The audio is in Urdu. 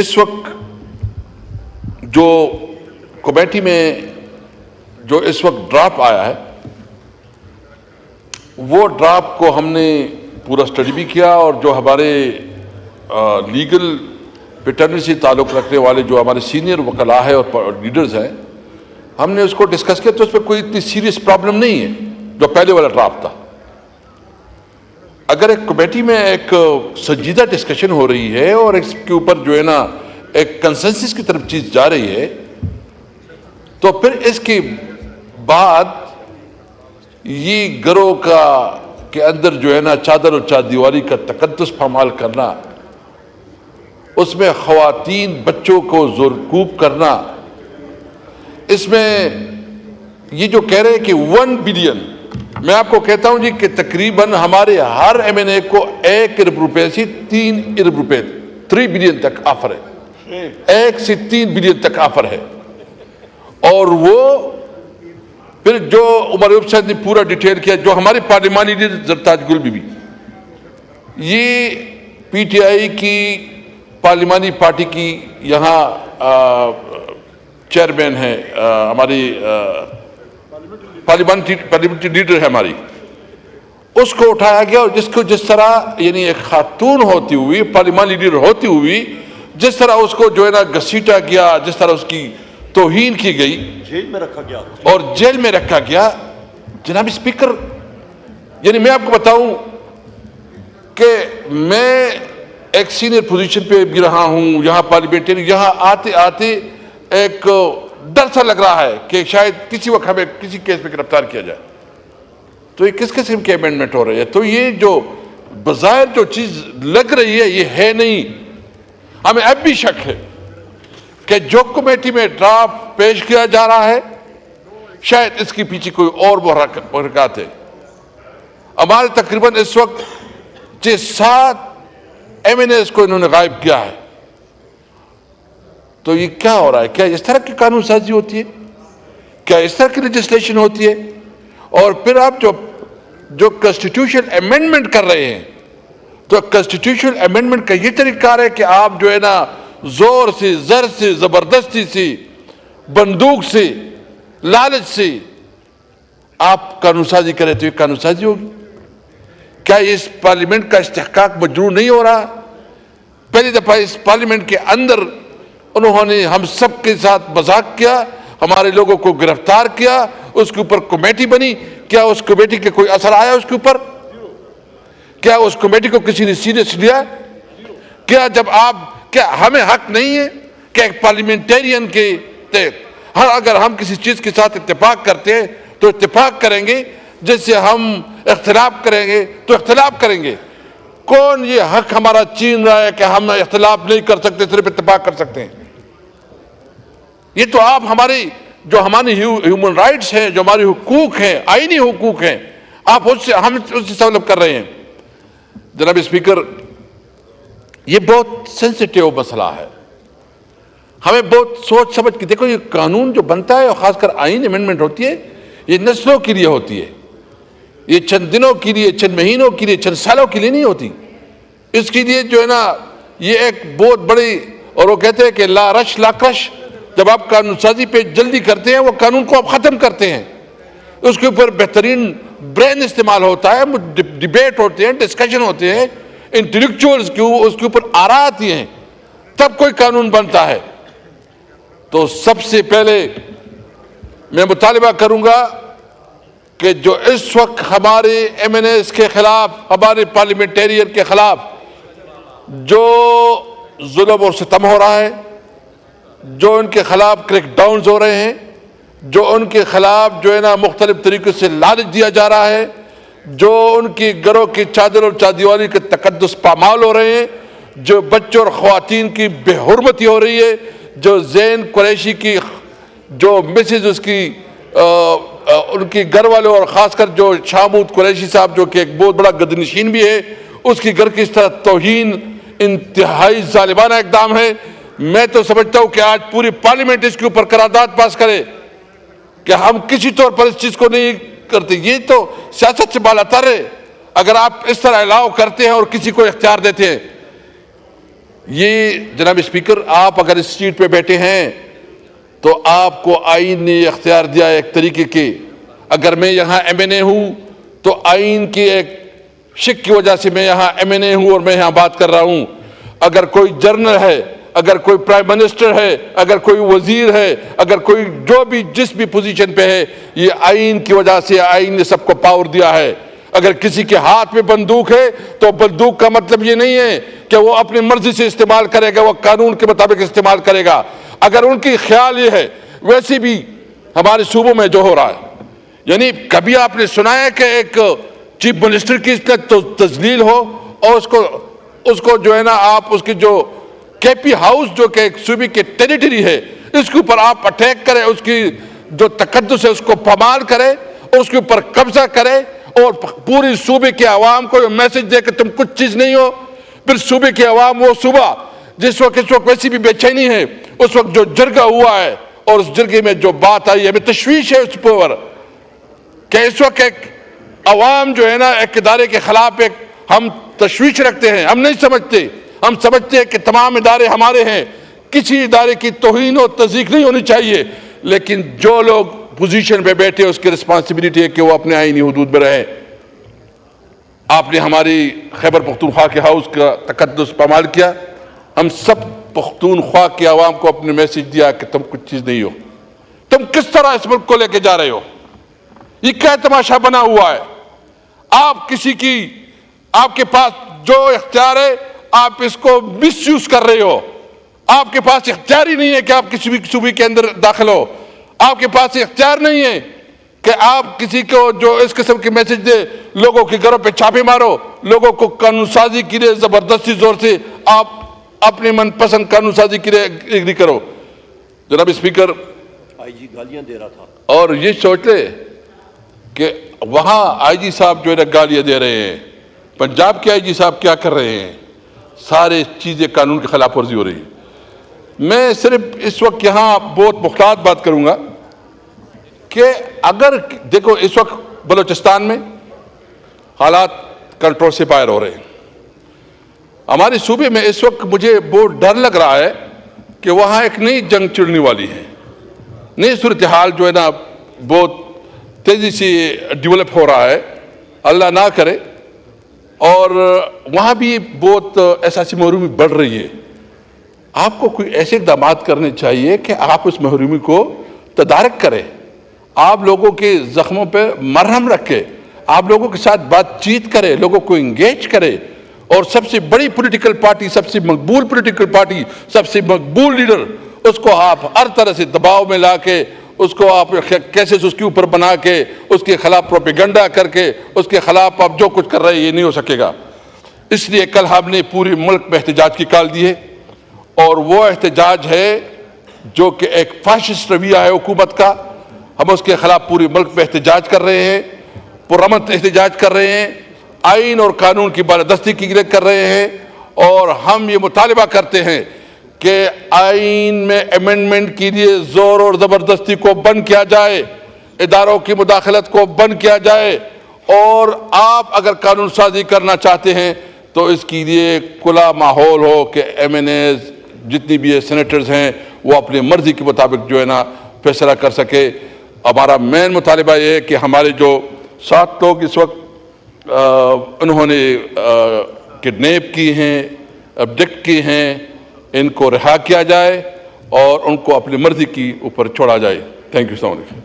اس وقت جو کمیٹی میں جو اس وقت ڈرافٹ آیا ہے وہ ڈرافٹ کو ہم نے پورا اسٹڈی بھی کیا، اور جو ہمارے لیگل پیٹرنی سے تعلق رکھنے والے جو ہمارے سینئر وکلاء ہیں اور لیڈرز ہیں، ہم نے اس کو ڈسکس کیا، تو اس پہ کوئی اتنی سیریس پرابلم نہیں ہے جو پہلے والا ڈرافٹ تھا۔ اگر ایک کمیٹی میں ایک سنجیدہ ڈسکشن ہو رہی ہے اور اس کے اوپر جو ہے نا ایک کنسنسس کی طرف چیز جا رہی ہے، تو پھر اس کے بعد یہ گروہ کے اندر جو ہے نا چادر اور چار دیواری کا تقدس پامال کرنا، اس میں خواتین بچوں کو زورکوب کرنا، اس میں یہ جو کہہ رہے ہیں کہ 1 بلین، میں آپ کو کہتا ہوں جی کہ تقریباً ہمارے ہر ایم این اے کو 1 ارب روپے سے 3 ارب روپے 3 بلین تک آفر ہے، 1 سے 3 بلین تک آفر ہے۔ اور وہ پھر جو عمر ایوب صاحب نے پورا ڈیٹیل کیا، جو ہمارے پارلیمانی لیڈر زرتاج گل بی بی، یہ پی ٹی آئی کی پارلیمانی پارٹی کی یہاں چیئرمین ہے، ہماری پارلیمنٹری لیڈر ہے ہماری، اس کو اٹھایا گیا، اور جس کو جس طرح یعنی ایک خاتون ہوتی ہوئی پارلیمانی لیڈر ہوتی ہوئی جس طرح اس کو جو ہے نا گھسیٹا گیا، جس طرح اس کی توہین کی گئی، جیل میں رکھا گیا اور جیل میں رکھا گیا۔ جناب اسپیکر، یعنی میں آپ کو بتاؤں کہ میں ایک سینئر پوزیشن پہ بھی رہا ہوں یہاں پارلیمنٹری، یہاں آتے آتے ایک ڈر سا لگ رہا ہے کہ شاید کسی وقت ہمیں کسی کیس میں گرفتار کیا جائے، تو یہ کس قسم کے امینڈمنٹ ہو رہے ہیں؟ تو یہ جو بظاہر جو چیز لگ رہی ہے یہ ہے نہیں۔ ہمیں اب بھی شک ہے کہ جو کمیٹی میں ڈرافٹ پیش کیا جا رہا ہے شاید اس کے پیچھے کوئی اور محرکات ہے۔ ہمارے تقریباً اس وقت 7 ایم این ایز کو انہوں نے غائب کیا ہے، تو یہ کیا ہو رہا ہے؟ کیا اس طرح کی قانون سازی ہوتی ہے؟ کیا اس طرح کی لیجسلیشن ہوتی ہے؟ اور پھر آپ جو کنسٹیٹیوشن امینڈمنٹ کر رہے ہیں، تو کنسٹیٹیوشن امینڈمنٹ کا یہ طریقہ ہے کہ آپ جو ہے نا زور سے، زر سے، زبردستی سے، بندوق سے، لالچ سے آپ قانون سازی کریں تو یہ قانون سازی ہوگی؟ کیا اس پارلیمنٹ کا استحقاق مجروح نہیں ہو رہا؟ پہلی دفعہ اس پارلیمنٹ کے اندر انہوں نے ہم سب کے ساتھ مذاق کیا، ہمارے لوگوں کو گرفتار کیا، اس کے اوپر کمیٹی بنی، کیا اس کمیٹی کے کوئی اثر آیا اس کے اوپر؟ کیا اس کمیٹی کو کسی نے سیریس لیا؟ کیا کیا ہمیں حق نہیں ہے کہ ایک پارلیمنٹیرین کے اگر ہم کسی چیز کے ساتھ اتفاق کرتے ہیں تو اتفاق کریں گے، جس سے ہم اختلاف کریں گے تو اختلاف کریں گے؟ کون یہ حق ہمارا چھین رہا ہے کہ ہم اختلاف نہیں کر سکتے، صرف اتفاق کر سکتے ہیں؟ یہ تو آپ ہماری ہیومن رائٹس ہیں، جو ہمارے حقوق ہیں، آئینی حقوق ہیں، آپ ہم اس سے سلب کر رہے ہیں۔ جناب اسپیکر، یہ بہت سینسیٹیو مسئلہ ہے، ہمیں بہت سوچ سمجھ کے دیکھو، یہ قانون جو بنتا ہے اور خاص کر آئین امینڈمنٹ ہوتی ہے، یہ نسلوں کے لیے ہوتی ہے، یہ چند دنوں کے لیے، چند مہینوں کے لیے، چند سالوں کے لیے نہیں ہوتی۔ اس کے لیے جو ہے نا یہ ایک بہت بڑی، اور وہ کہتے ہیں کہ لا رش لا کرش، جب آپ قانون سازی پہ جلدی کرتے ہیں وہ قانون کو آپ ختم کرتے ہیں، اس کے اوپر بہترین برین استعمال ہوتا ہے، ڈیبیٹ ہوتے ہیں، ڈسکشن ہوتے ہیں، انٹلیکچوئلز اس کے اوپر آراء آتی ہیں، تب کوئی قانون بنتا ہے۔ تو سب سے پہلے میں مطالبہ کروں گا کہ جو اس وقت ہمارے ایم این ایز کے خلاف، ہمارے پارلیمنٹیرین کے خلاف جو ظلم اور ستم ہو رہا ہے، جو ان کے خلاف کریک ڈاؤنز ہو رہے ہیں، جو ان کے خلاف جو ہے نا مختلف طریقے سے لالچ دیا جا رہا ہے، جو ان کی گھروں کی چادر اور چاردیواری کے تقدس پامال ہو رہے ہیں، جو بچوں اور خواتین کی بے حرمتی ہو رہی ہے، جو زین قریشی کی جو مسز اس کی ان کی گھر والوں، اور خاص کر جو شامود قریشی صاحب جو کہ ایک بہت بڑا گدنشین بھی ہے، اس کی گھر کی اس طرح توہین انتہائی ظالمانہ اقدام ہے۔ میں تو سمجھتا ہوں کہ آج پوری پارلیمنٹ اس کے اوپر قرارداد پاس کرے کہ ہم کسی طور پر اس چیز کو نہیں کرتے۔ یہ تو سیاست سے بالاتر ہے۔ اگر آپ اس طرح الاؤ کرتے ہیں اور کسی کو اختیار دیتے ہیں، یہ جناب اسپیکر آپ اگر اس سیٹ پہ بیٹھے ہیں تو آپ کو آئین نے اختیار دیا ہے ایک طریقے کے. اگر میں یہاں ایم این اے ہوں تو آئین کی ایک شک کی وجہ سے میں یہاں ایم این اے ہوں اور میں یہاں بات کر رہا ہوں. اگر کوئی جنرل ہے, اگر کوئی پرائم منسٹر ہے, اگر کوئی وزیر ہے, اگر کوئی جو بھی جس بھی پوزیشن پہ ہے, یہ آئین کی وجہ سے آئین نے سب کو پاور دیا ہے. اگر کسی کے ہاتھ میں بندوق ہے تو بندوق کا مطلب یہ نہیں ہے کہ وہ اپنی مرضی سے استعمال کرے گا, وہ قانون کے مطابق استعمال کرے گا. اگر ان کی خیال یہ ہے, ویسے بھی ہمارے صوبوں میں جو ہو رہا ہے, یعنی کبھی آپ نے سنا ہے کہ ایک چیف منسٹر کی تذلیل ہو اور اس کو جو ہے نا آپ اس کی جو کے پی ہاؤس جو کہ ایک صوبے کی ٹیریٹری ہے اس کے اوپر آپ اٹیک کریں, اس کی جو تقدس ہے اس کو پامال کرے, اس کے اوپر قبضہ کرے اور پوری صوبے کے عوام کو یہ میسج دے کہ تم کچھ چیز نہیں ہو. پھر صوبے کے عوام وہ صوبہ جس وقت اس وقت ویسی بھی بے چینی ہے, اس وقت جو جرگہ ہوا ہے اور اس جرگے میں جو بات آئی ہے, ہمیں تشویش ہے اس پر کہ اس وقت ایک عوام جو ہے نا ایک ادارے کے خلاف ایک ہم تشویش رکھتے ہیں. ہم نہیں سمجھتے, ہم سمجھتے ہیں کہ تمام ادارے ہمارے ہیں, کسی ادارے کی توہین و تضییق نہیں ہونی چاہیے, لیکن جو لوگ پوزیشن پہ بیٹھے اس کی رسپانسبلٹی ہے کہ وہ اپنے آئینی حدود میں رہیں. آپ نے ہماری خیبر پختونخوا کے ہاؤس کا تقدس پامال کیا, ہم سب پختونخوا کے عوام کو اپنے میسج دیا کہ تم کچھ چیز نہیں ہو. تم کس طرح اس ملک کو لے کے جا رہے ہو, یہ کیا تماشا بنا ہوا ہے. آپ کسی کی, آپ کے پاس جو اختیار ہے آپ اس کو مس یوز کر رہے ہو. آپ کے پاس اختیار ہی نہیں ہے کہ آپ کسی بھی صوبے کے اندر داخل ہو. آپ کے پاس اختیار نہیں ہے کہ آپ کسی کو جو اس قسم کے میسج دے, لوگوں کے گھروں پہ چھاپے مارو, لوگوں کو قانون سازی کے لیے زبردستی زور سے آپ اپنی من پسند قانون سازی کے لیے اگری کرو. جناب اسپیکر, آئی جی گالیاں دے رہا تھا اور یہ سوچ لے کہ وہاں آئی جی صاحب جو ہے نا گالیاں دے رہے ہیں, پنجاب کے آئی جی صاحب کیا کر رہے ہیں, سارے چیزیں قانون کی خلاف ورزی ہو رہی ہے. میں صرف اس وقت یہاں بہت محتاط بات کروں گا کہ اگر دیکھو اس وقت بلوچستان میں حالات کنٹرول سے باہر ہو رہے ہیں. ہمارے صوبے میں اس وقت مجھے بہت ڈر لگ رہا ہے کہ وہاں ایک نئی جنگ چڑھنے والی ہے. نئی صورتحال جو ہے نا بہت تیزی سے ڈیولپ ہو رہا ہے, اللہ نہ کرے, اور وہاں بھی بہت احساسی محرومی بڑھ رہی ہے. آپ کو کوئی ایسے اقدامات کرنے چاہیے کہ آپ اس محرومی کو تدارک کریں, آپ لوگوں کے زخموں پہ مرہم رکھے, آپ لوگوں کے ساتھ بات چیت کرے, لوگوں کو انگیج کرے, اور سب سے بڑی پولیٹیکل پارٹی, سب سے مقبول پولیٹیکل پارٹی, سب سے مقبول لیڈر, اس کو آپ ہر طرح سے دباؤ میں لا کے, اس کو آپ کیسے اس کے اوپر بنا کے, اس کے خلاف پروپیگنڈا کر کے, اس کے خلاف آپ جو کچھ کر رہے ہیں یہ نہیں ہو سکے گا. اس لیے کل ہم نے پورے ملک میں احتجاج کی کال دی ہے, اور وہ احتجاج ہے جو کہ ایک فاشسٹ رویہ ہے حکومت کا. ہم اس کے خلاف پورے ملک میں احتجاج کر رہے ہیں, پرامن احتجاج کر رہے ہیں, آئین اور قانون کی بالادستی کی لیے کر رہے ہیں, اور ہم یہ مطالبہ کرتے ہیں کہ آئین میں امینڈمنٹ کے لیے زور اور زبردستی کو بند کیا جائے, اداروں کی مداخلت کو بند کیا جائے, اور آپ اگر قانون سازی کرنا چاہتے ہیں تو اس کے لیے کھلا ماحول ہو کہ ایم این ایز جتنی بھی سینیٹرز ہیں وہ اپنی مرضی کے مطابق جو ہے نا فیصلہ کر سکے. ہمارا مین مطالبہ یہ ہے کہ ہمارے جو 7 لوگ اس وقت انہوں نے کڈنیپ کی ہیں, ابڈکٹ کی ہیں, ان کو رہا کیا جائے اور ان کو اپنی مرضی کی اوپر چھوڑا جائے. Thank you. السلام علیکم.